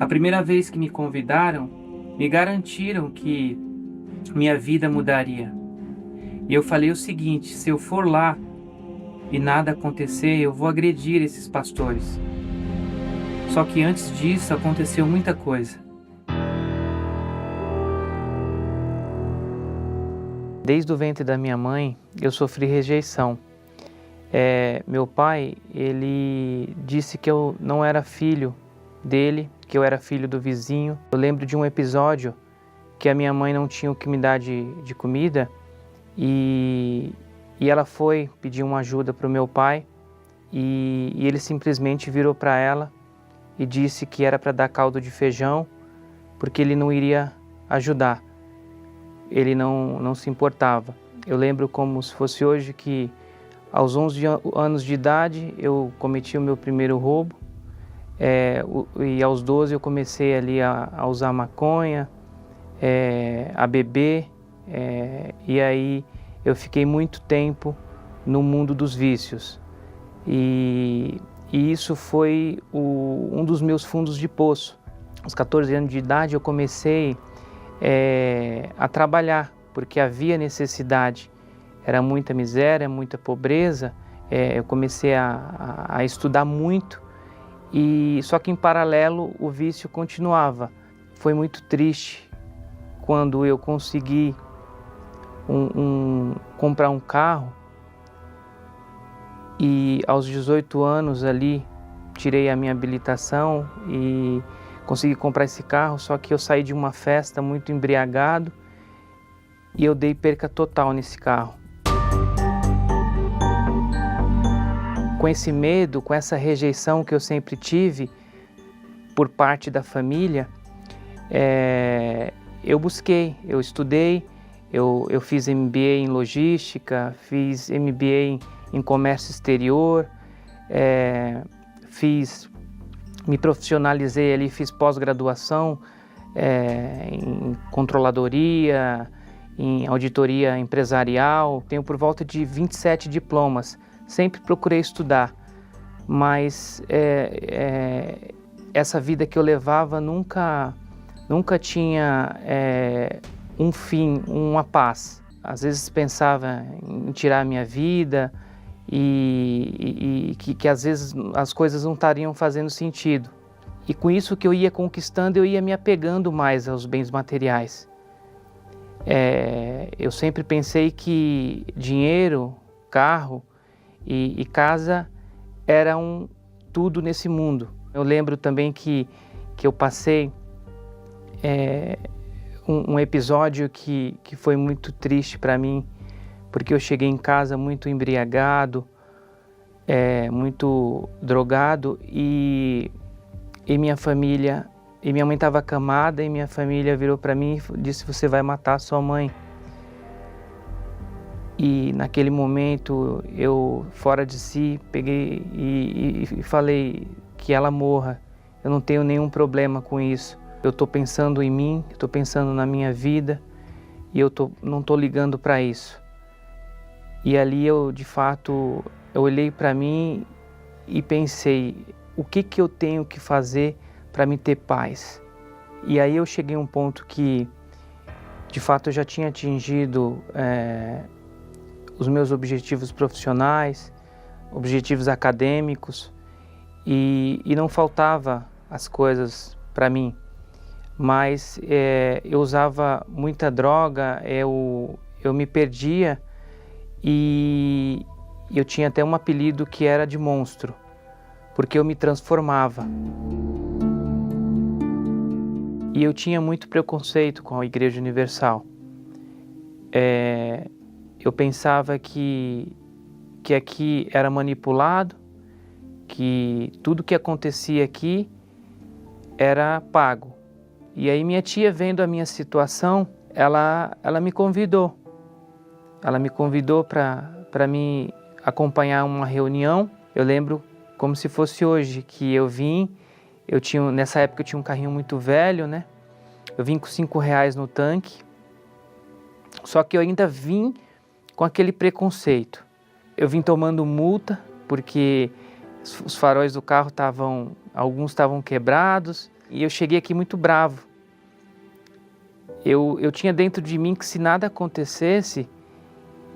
A primeira vez que me convidaram, me garantiram que minha vida mudaria. E eu falei o seguinte: se eu for lá e nada acontecer, eu vou agredir esses pastores. Só que antes disso aconteceu muita coisa. Desde o ventre da minha mãe, eu sofri rejeição. Meu pai, ele disse que eu não era filho dele, que eu era filho do vizinho. Eu lembro de um episódio que a minha mãe não tinha o que me dar de comida e ela foi pedir uma ajuda para o meu pai e ele simplesmente virou para ela e disse que era para dar caldo de feijão porque ele não iria ajudar. Ele não se importava. Eu lembro como se fosse hoje que aos 11 anos de idade eu cometi o meu primeiro roubo e aos 12 eu comecei ali a usar maconha, a beber e aí eu fiquei muito tempo no mundo dos vícios e isso foi um dos meus fundos de poço. Aos 14 anos de idade eu comecei a trabalhar, porque havia necessidade, era muita miséria, muita pobreza. Eu comecei a estudar muito, só que em paralelo o vício continuava. Foi muito triste quando eu consegui comprar um carro e aos 18 anos ali tirei a minha habilitação e consegui comprar esse carro, só que eu saí de uma festa muito embriagado e eu dei perca total nesse carro. Com esse medo, com essa rejeição que eu sempre tive por parte da família, eu busquei, eu estudei, eu fiz MBA em logística, fiz MBA em comércio exterior, me profissionalizei ali, fiz pós-graduação em controladoria, em auditoria empresarial. Tenho por volta de 27 diplomas. Sempre procurei estudar, mas essa vida que eu levava nunca tinha um fim, uma paz. Às vezes pensava em tirar a minha vida e que às vezes as coisas não estariam fazendo sentido. E com isso que eu ia conquistando, eu ia me apegando mais aos bens materiais. Eu sempre pensei que dinheiro, carro e casa eram tudo nesse mundo. Eu lembro também que eu passei um episódio que foi muito triste para mim, porque eu cheguei em casa muito embriagado, muito drogado e minha mãe estava acamada e minha família virou para mim e disse: você vai matar sua mãe. E naquele momento eu, fora de si, peguei e falei: que ela morra, eu não tenho nenhum problema com isso. Eu estou pensando em mim, estou pensando na minha vida e não estou ligando para isso. E ali eu, de fato, eu olhei para mim e pensei: o que eu tenho que fazer para me ter paz? E aí eu cheguei a um ponto que, de fato, eu já tinha atingido os meus objetivos profissionais, objetivos acadêmicos e não faltava as coisas para mim. Mas eu usava muita droga, eu me perdia e eu tinha até um apelido que era de monstro, porque eu me transformava. E eu tinha muito preconceito com a Igreja Universal. Eu pensava que aqui era manipulado, que tudo que acontecia aqui era pago. E aí minha tia, vendo a minha situação, ela me convidou. Ela me convidou para me acompanhar uma reunião. Eu lembro como se fosse hoje, que eu vim, nessa época eu tinha um carrinho muito velho, né? Eu vim com R$5 no tanque, só que eu ainda vim com aquele preconceito. Eu vim tomando multa, porque os faróis do carro estavam alguns estavam quebrados, e eu cheguei aqui muito bravo. Eu tinha dentro de mim que se nada acontecesse,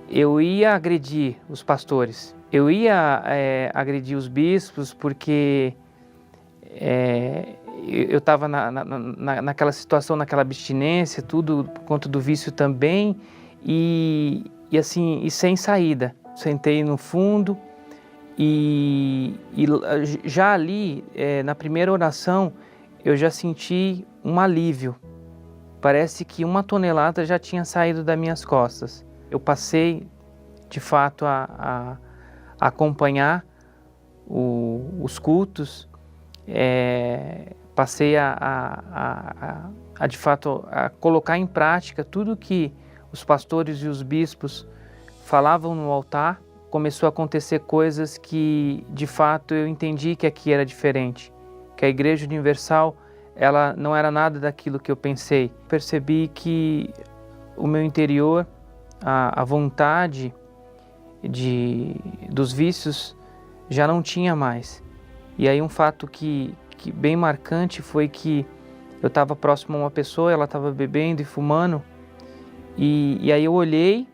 eu ia agredir os pastores, eu ia agredir os bispos, porque eu estava naquela situação, naquela abstinência, tudo por conta do vício também, e sem saída. Sentei no fundo e já ali, na primeira oração, eu já senti um alívio. Parece que 1 tonelada já tinha saído das minhas costas. Eu passei, de fato, a acompanhar os cultos, passei de fato, a colocar em prática tudo que os pastores e os bispos falavam no altar. Começou a acontecer coisas que, de fato, eu entendi que aqui era diferente, que a Igreja Universal, ela não era nada daquilo que eu pensei. Percebi que o meu interior, a vontade dos vícios já não tinha mais. E aí um fato que bem marcante foi que eu estava próximo a uma pessoa, ela estava bebendo e fumando, e aí eu olhei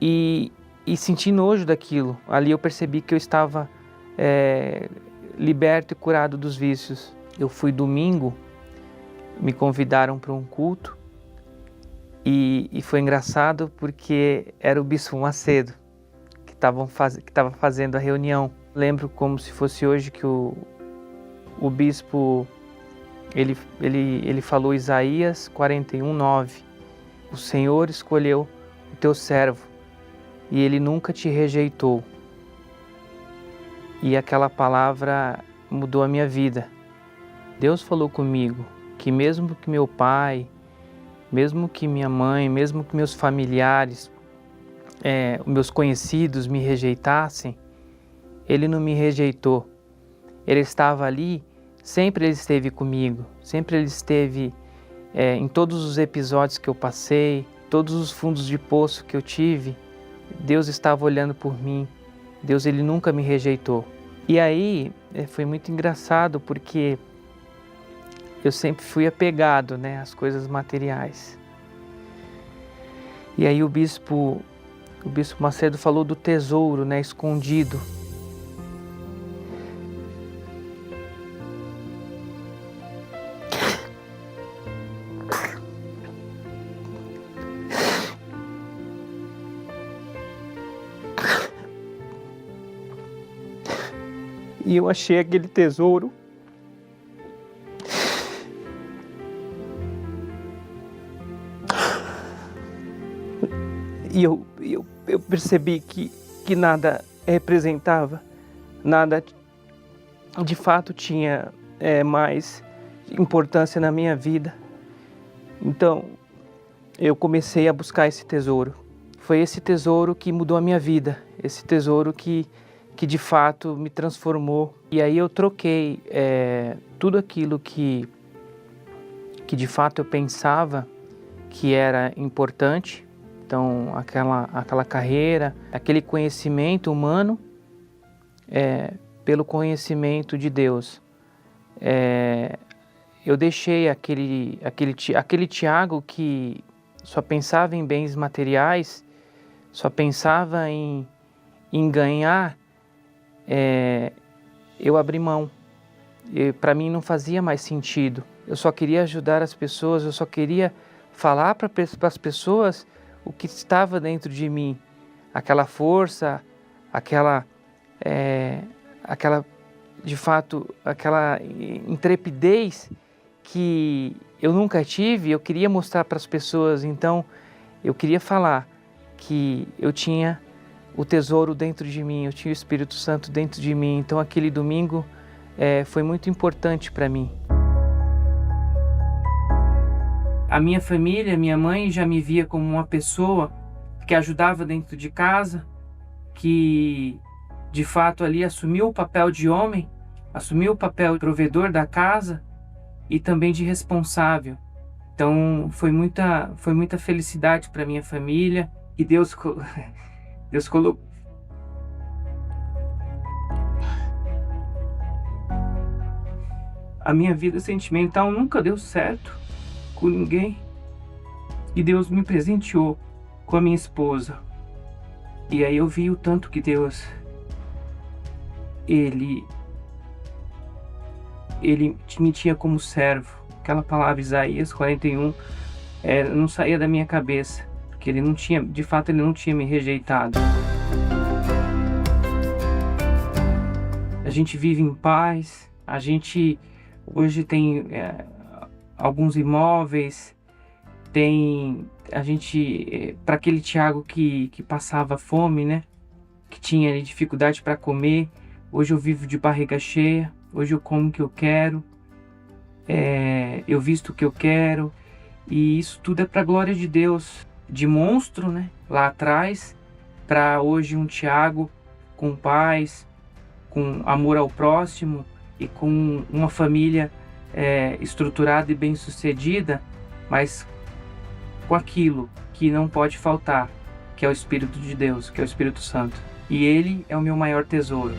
e senti nojo daquilo. Ali eu percebi que eu estava liberto e curado dos vícios. Eu fui domingo, me convidaram para um culto, e foi engraçado porque era o Bispo Macedo que estava fazendo a reunião. Lembro como se fosse hoje que o bispo, ele falou Isaías 41:9. O Senhor escolheu o teu servo e ele nunca te rejeitou. E aquela palavra mudou a minha vida. Deus falou comigo que mesmo que meu pai, mesmo que minha mãe, mesmo que meus familiares, meus conhecidos me rejeitassem, Ele não me rejeitou. Ele estava ali, sempre Ele esteve comigo, sempre Ele esteve em todos os episódios que eu passei, todos os fundos de poço que eu tive, Deus estava olhando por mim. Deus, Ele nunca me rejeitou. E aí foi muito engraçado porque eu sempre fui apegado, às coisas materiais. E aí o bispo Macedo falou do tesouro, escondido. E eu achei aquele tesouro. E eu percebi que nada representava, nada de fato tinha mais importância na minha vida. Então, eu comecei a buscar esse tesouro. Foi esse tesouro que mudou a minha vida, esse tesouro que de fato me transformou. E aí eu troquei tudo aquilo que de fato eu pensava que era importante. Então, aquela carreira, aquele conhecimento humano, pelo conhecimento de Deus. Eu deixei aquele Tiago que só pensava em bens materiais, só pensava em ganhar, eu abri mão. Para mim não fazia mais sentido. Eu só queria ajudar as pessoas, eu só queria falar para as pessoas o que estava dentro de mim, aquela força, aquela de fato, aquela intrepidez que eu nunca tive. Eu queria mostrar para as pessoas. Então eu queria falar que eu tinha o tesouro dentro de mim, eu tinha o Espírito Santo dentro de mim. Então aquele domingo foi muito importante para mim. A minha família, minha mãe já me via como uma pessoa que ajudava dentro de casa, que de fato ali assumiu o papel de homem, assumiu o papel de provedor da casa e também de responsável. Então foi muita felicidade para minha família, e Deus colocou. A minha vida sentimental nunca deu certo com ninguém. E Deus me presenteou com a minha esposa. E aí eu vi o tanto que Deus, Ele me tinha como servo. Aquela palavra Isaías 41 não saía da minha cabeça, porque Ele não tinha, de fato, Ele não tinha me rejeitado. A gente vive em paz, a gente hoje tem alguns imóveis, para aquele Tiago que passava fome, né? Que tinha ali dificuldade para comer, hoje eu vivo de barriga cheia, hoje eu como o que eu quero, eu visto o que eu quero, e isso tudo é para a glória de Deus, de monstro, né? Lá atrás, para hoje um Tiago com paz, com amor ao próximo e com uma família estruturada e bem-sucedida, mas com aquilo que não pode faltar, que é o Espírito de Deus, que é o Espírito Santo. E Ele é o meu maior tesouro.